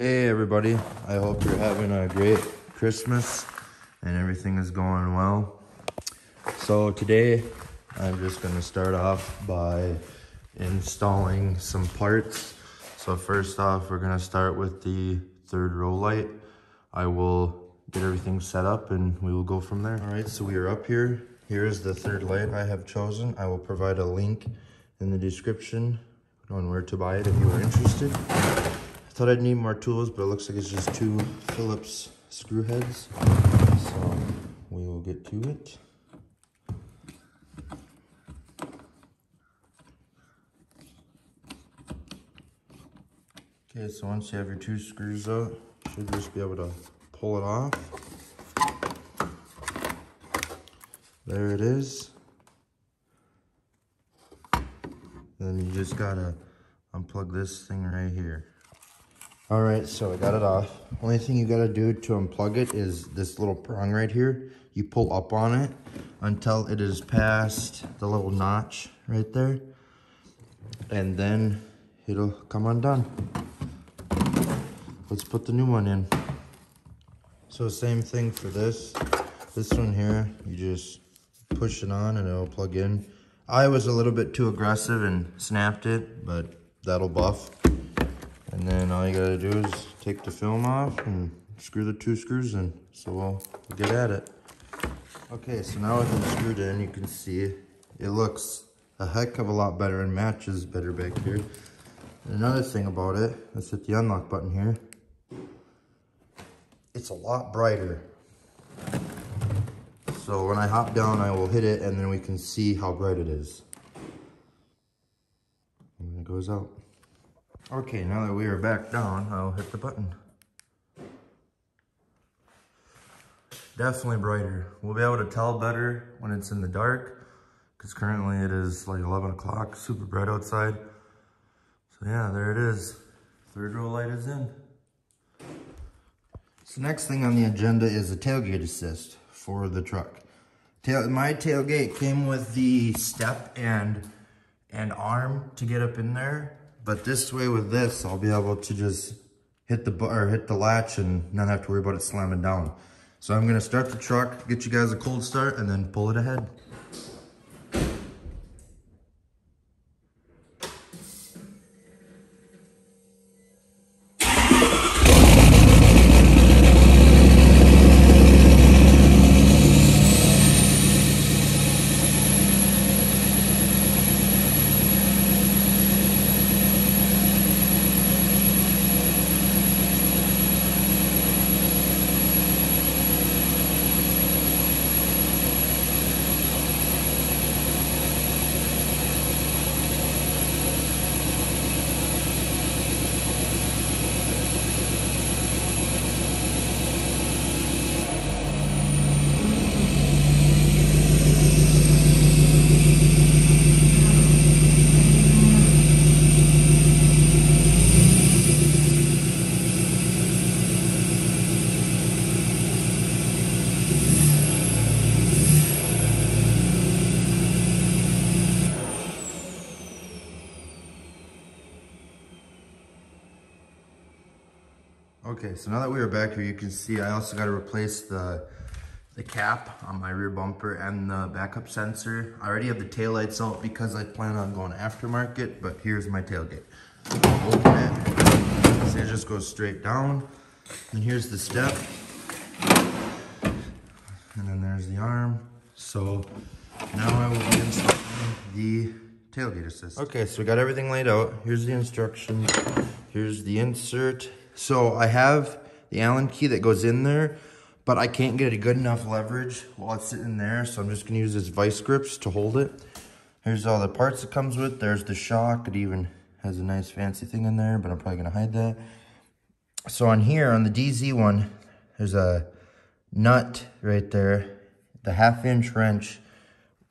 Hey everybody, I hope you're having a great Christmas and everything is going well. So today I'm just going to start off by installing some parts. So first off, we're going to start with the third row light. I will get everything set up and we will go from there. Alright, so we are up here. Here is the third light I have chosen. I will provide a link in the description on where to buy it if you are interested. I thought I'd need more tools, but it looks like it's just 2 Phillips screw heads. So we will get to it. Okay, so once you have your 2 screws out, you should just be able to pull it off. There it is. Then you just gotta unplug this thing right here. All right, so I got it off. Only thing you gotta do to unplug it is this little prong right here. You pull up on it until it is past the little notch right there. And then it'll come undone. Let's put the new one in. So same thing for this. This one here, you just push it on and it'll plug in. I was a little bit too aggressive and snapped it, but that'll buff. And then all you gotta do is take the film off and screw the 2 screws in. So we'll get at it. Okay, so now with them screwed in, you can see it looks a heck of a lot better and matches better back here. And another thing about it, let's hit the unlock button here. It's a lot brighter. So when I hop down, I will hit it and then we can see how bright it is. And it goes out. Okay, now that we are back down, I'll hit the button. Definitely brighter. We'll be able to tell better when it's in the dark, because currently it is like 11 o'clock, super bright outside. So yeah, there it is. Third row light is in. So next thing on the agenda is a tailgate assist for the truck. My tailgate came with the step and arm to get up in there. But this way with this, I'll be able to just hit the latch and not have to worry about it slamming down. So I'm gonna start the truck, get you guys a cold start, and then pull it ahead. Okay, so now that we are back here, you can see I also got to replace the cap on my rear bumper and the backup sensor. I already have the taillights out because I plan on going aftermarket, but here's my tailgate. Open it, see it just goes straight down. And here's the step. And then there's the arm. So now I will be installing the tailgate assist. Okay, so we got everything laid out. Here's the instructions. Here's the insert. So I have the Allen key that goes in there, but I can't get a good enough leverage while it's sitting there. So I'm just gonna use this vice grips to hold it. Here's all the parts it comes with. There's the shock. It even has a nice fancy thing in there, but I'm probably gonna hide that. So on here, on the Dezee one, there's a nut right there. The 1/2-inch wrench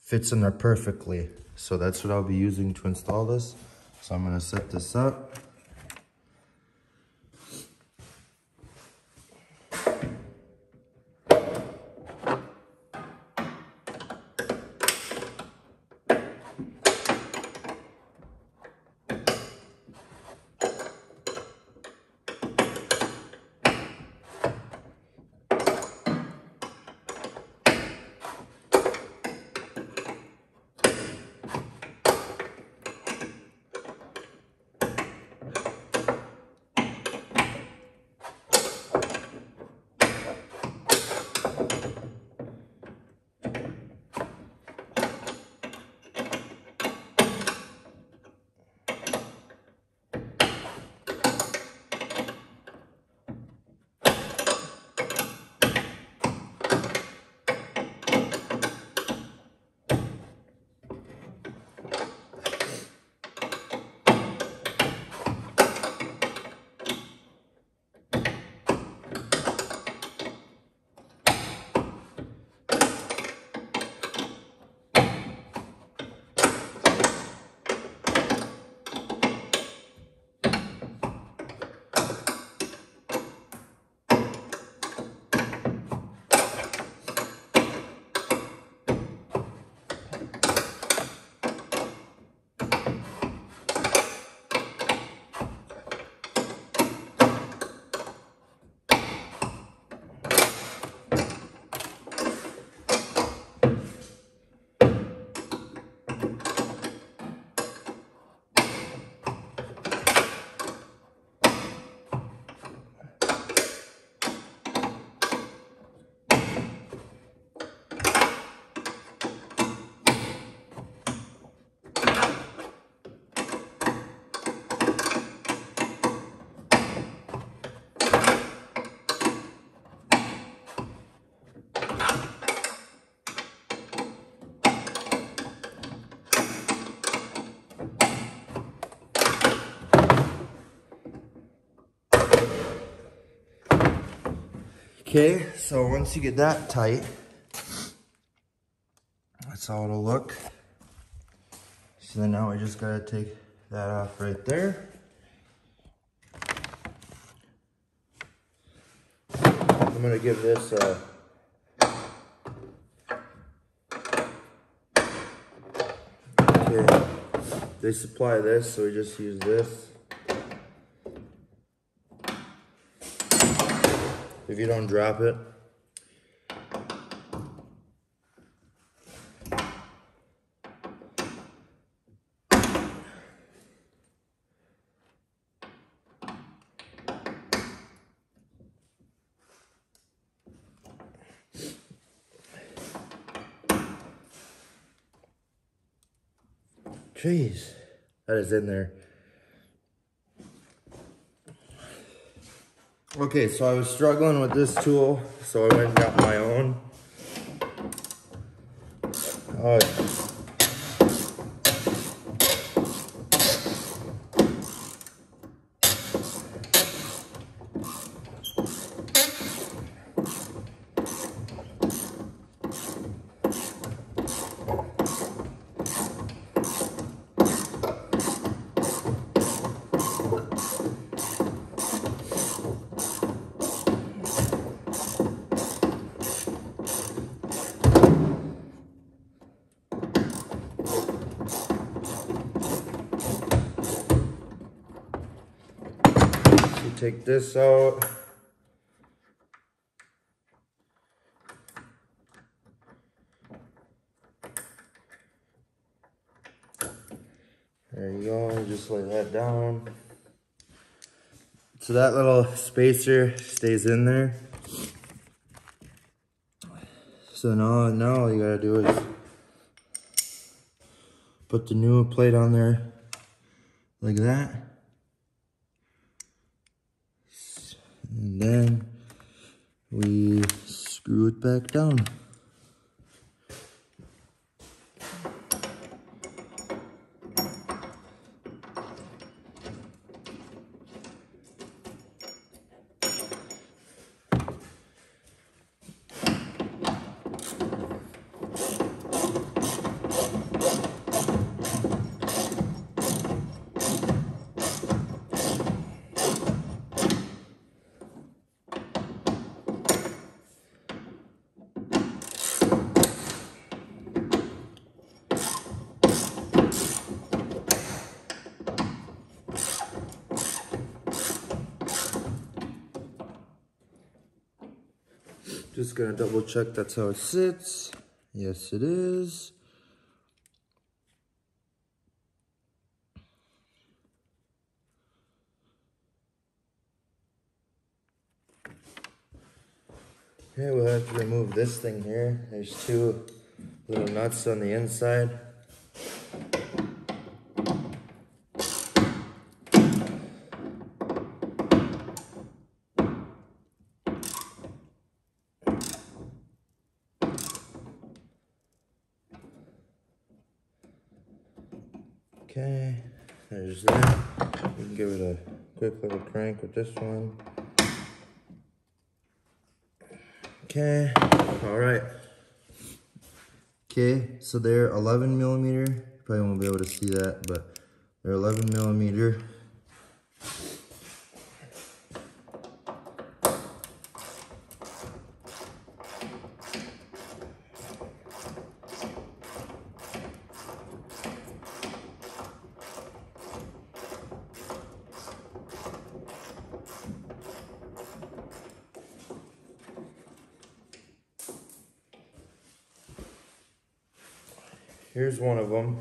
fits in there perfectly. So that's what I'll be using to install this. So I'm gonna set this up. Okay, so once you get that tight, that's how it'll look. So then now I just gotta take that off right there. I'm gonna give this a okay. They supply this, so we just use this. If you don't drop it. Jeez, that is in there. Okay, so I was struggling with this tool, so I went and got my own. Oh, take this out. There you go, just lay that down. So that little spacer stays in there. So now all you gotta do is put the new plate on there like that. And then we screw it back down. Just gonna double check that's how it sits. Yes, it is. Okay, we'll have to remove this thing here. There's two little nuts on the inside. Okay, there's that. We can give it a quick little crank with this one. Okay, all right. Okay, so they're 11 millimeter. You probably won't be able to see that, but they're 11 millimeter. Here's one of them.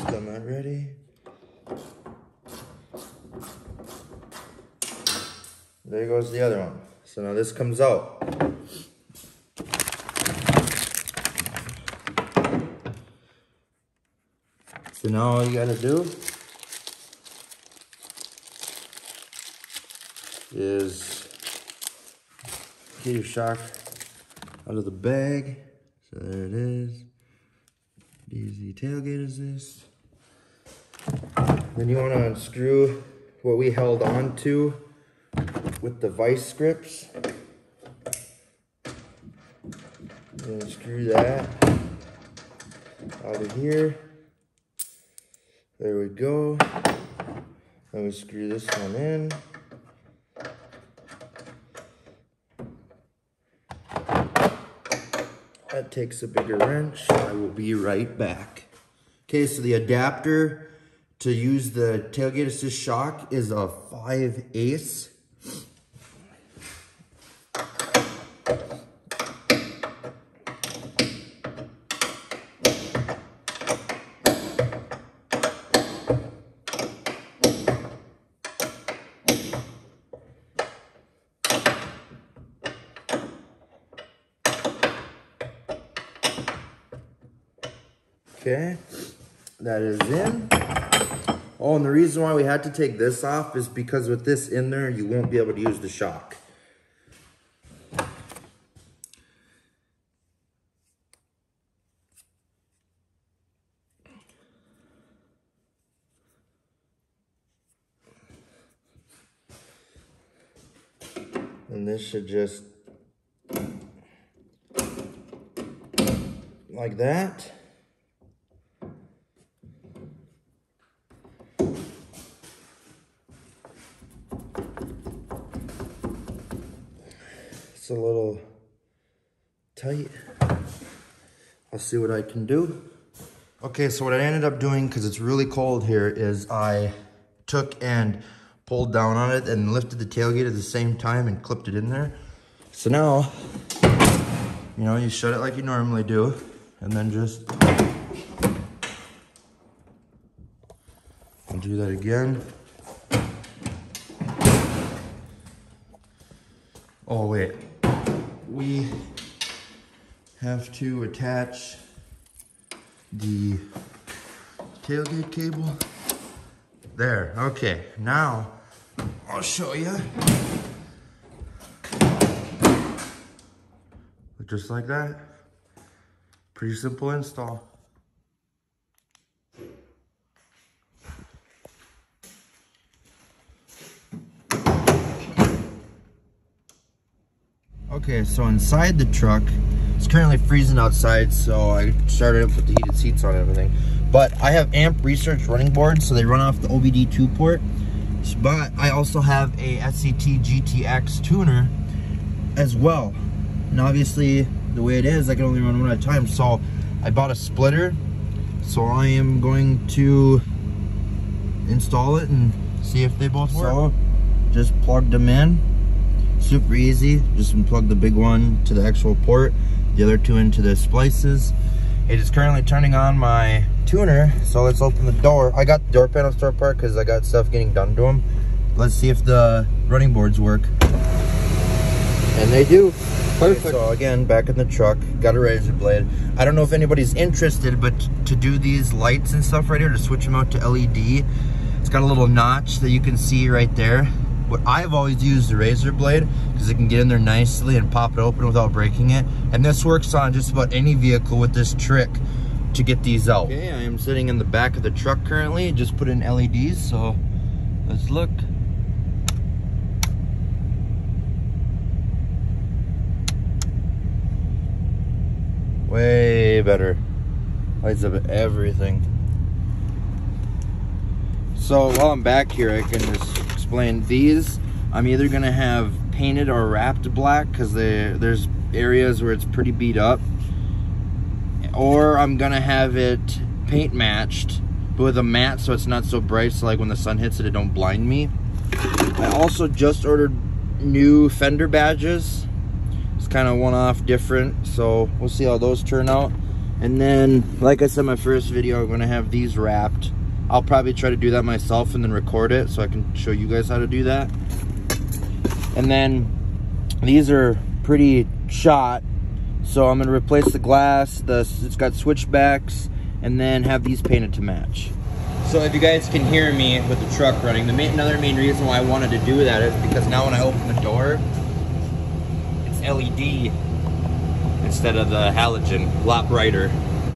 Still not ready. There goes the other one. So now this comes out. So now all you gotta do is get your shock out of the bag. So there it is. Dezee tailgate is this. Then you want to unscrew what we held on to with the vice grips. And screw that out of here. There we go. Then we screw this one in. That takes a bigger wrench. I will be right back. Okay, so the adapter to use the tailgate assist shock is a 5/8. Okay, that is in. Oh, and the reason why we had to take this off is because with this in there, you won't be able to use the shock. And this should just, like that. It's a little tight. I'll see what I can do. Okay, so what I ended up doing, because it's really cold here, is I took and pulled down on it and lifted the tailgate at the same time and clipped it in there. So now, you know, you shut it like you normally do, and then just, I'll do that again. Oh wait, we have to attach the tailgate cable. There, okay, now I'll show you. Just like that. Pretty simple install. Okay, so inside the truck, it's currently freezing outside, so I started to put the heated seats on and everything. But I have amp research running boards, so they run off the OBD2 port. But I also have a SCT GTX tuner as well. And obviously, the way it is, I can only run one at a time. So I bought a splitter. So I am going to install it and see if they both work. So just plugged them in. Super easy. Just unplug the big one to the actual port, the other two into the splices. It is currently turning on my tuner, so let's open the door. I got the door panels tore apart because I got stuff getting done to them. Let's see if the running boards work. And they do. Perfect. Okay, so again, back in the truck, got a razor blade. I don't know if anybody's interested, but to do these lights and stuff right here, to switch them out to LED, it's got a little notch that you can see right there. What I've always used the razor blade because it can get in there nicely and pop it open without breaking it. And this works on just about any vehicle with this trick to get these out. Okay, I am sitting in the back of the truck currently. Just put in LEDs, so let's look. Way better. Lights up everything. So while I'm back here, I can just explain these. I'm either gonna have painted or wrapped black because there's areas where it's pretty beat up, or I'm gonna have it paint matched but with a matte so it's not so bright, so like when the sun hits it, it don't blind me. I also just ordered new Fender Badges. It's kind of one-off different, so we'll see how those turn out. And then, like I said in my first video, I'm gonna have these wrapped. I'll probably try to do that myself and then record it so I can show you guys how to do that. And then these are pretty shot, so I'm gonna replace the glass. It's got switchbacks, and then have these painted to match. So if you guys can hear me with the truck running, another main reason why I wanted to do that is because now when I open the door, it's LED instead of the halogen, a lot brighter.